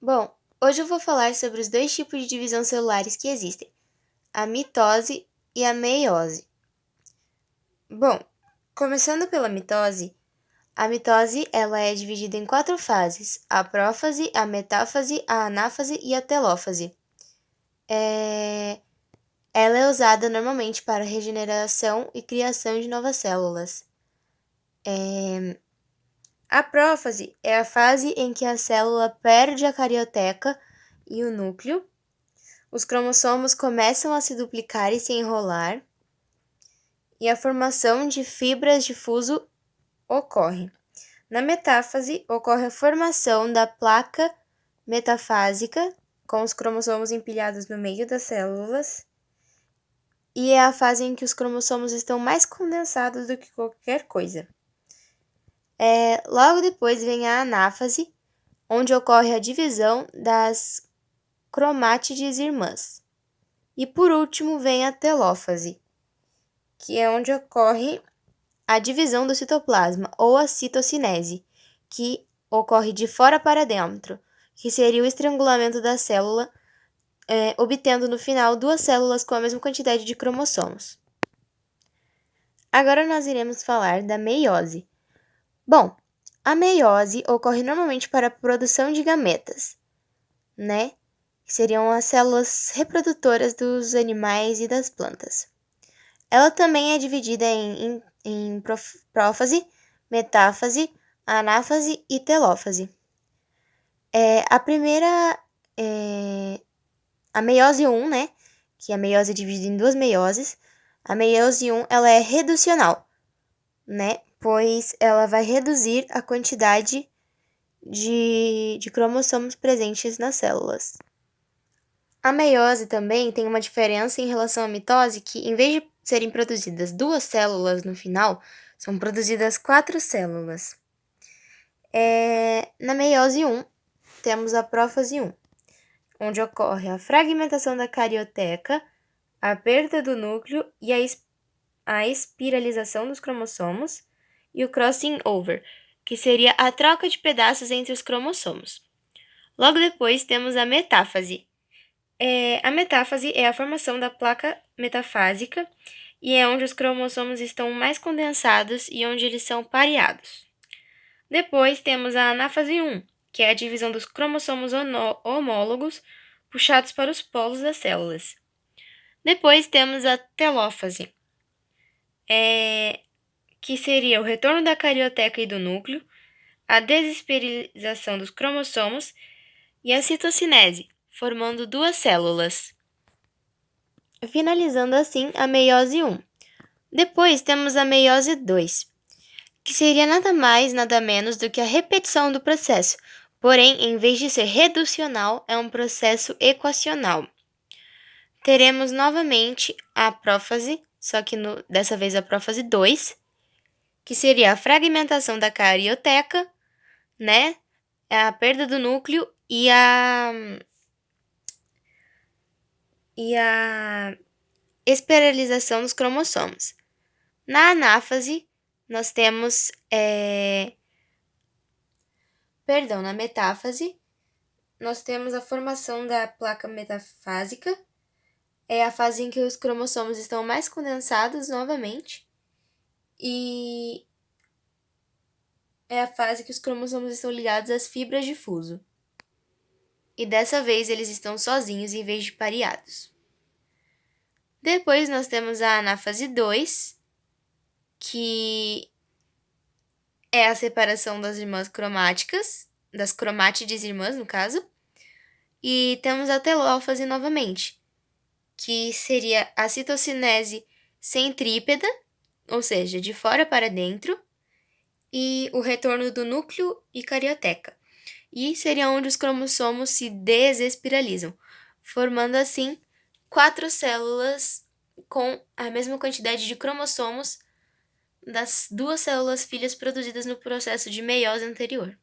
Bom, hoje eu vou falar sobre os dois tipos de divisão celulares que existem, a mitose e a meiose. Bom, começando pela mitose, a mitose ela é dividida em quatro fases: a prófase, a metáfase, a anáfase e a telófase. Ela é usada normalmente para regeneração e criação de novas células. A prófase é a fase em que a célula perde a carioteca e o núcleo. Os cromossomos começam a se duplicar e se enrolar, e a formação de fibras de fuso ocorre. Na metáfase, ocorre a formação da placa metafásica, com os cromossomos empilhados no meio das células, e é a fase em que os cromossomos estão mais condensados do que qualquer coisa. Logo depois vem a anáfase, onde ocorre a divisão das cromátides irmãs. E por último vem a telófase, que é onde ocorre a divisão do citoplasma, ou a citocinese, que ocorre de fora para dentro, que seria o estrangulamento da célula, obtendo no final duas células com a mesma quantidade de cromossomos. Agora nós iremos falar da meiose. Bom, a meiose ocorre normalmente para a produção de gametas, né? Que seriam as células reprodutoras dos animais e das plantas. Ela também é dividida em prófase, metáfase, anáfase e telófase. A primeira é a meiose 1, né? Que a meiose é dividida em duas meioses. A meiose 1 ela é reducional, né? Pois ela vai reduzir a quantidade de cromossomos presentes nas células. A meiose também tem uma diferença em relação à mitose, que em vez de serem produzidas duas células no final, são produzidas quatro células. Na meiose 1, temos a prófase 1, onde ocorre a fragmentação da carioteca, a perda do núcleo e a espiralização dos cromossomos, e o crossing over, que seria a troca de pedaços entre os cromossomos. Logo depois temos a metáfase. A metáfase é a formação da placa metafásica e é onde os cromossomos estão mais condensados e onde eles são pareados. Depois temos a anáfase 1, que é a divisão dos cromossomos homólogos puxados para os polos das células. Depois temos a telófase, que seria o retorno da carioteca e do núcleo, a desespiralização dos cromossomos e a citocinese, formando duas células, finalizando assim a meiose 1. Depois temos a meiose 2, que seria nada mais, nada menos do que a repetição do processo, porém, em vez de ser reducional, é um processo equacional. Teremos novamente a prófase, só que dessa vez a prófase 2, que seria a fragmentação da carioteca, né? A perda do núcleo e a espiralização dos cromossomos. Na anáfase, nós temos, na metáfase, nós temos a formação da placa metafásica, é a fase em que os cromossomos estão mais condensados novamente, e é a fase que os cromossomos estão ligados às fibras de fuso. E dessa vez eles estão sozinhos em vez de pareados. Depois nós temos a anáfase 2, que é a separação das irmãs cromáticas, das cromátides irmãs, no caso. E temos a telófase novamente, que seria a citocinese centrípeta, ou seja, de fora para dentro, e o retorno do núcleo e carioteca. E seria onde os cromossomos se desespiralizam, formando assim quatro células com a mesma quantidade de cromossomos das duas células filhas produzidas no processo de meiose anterior.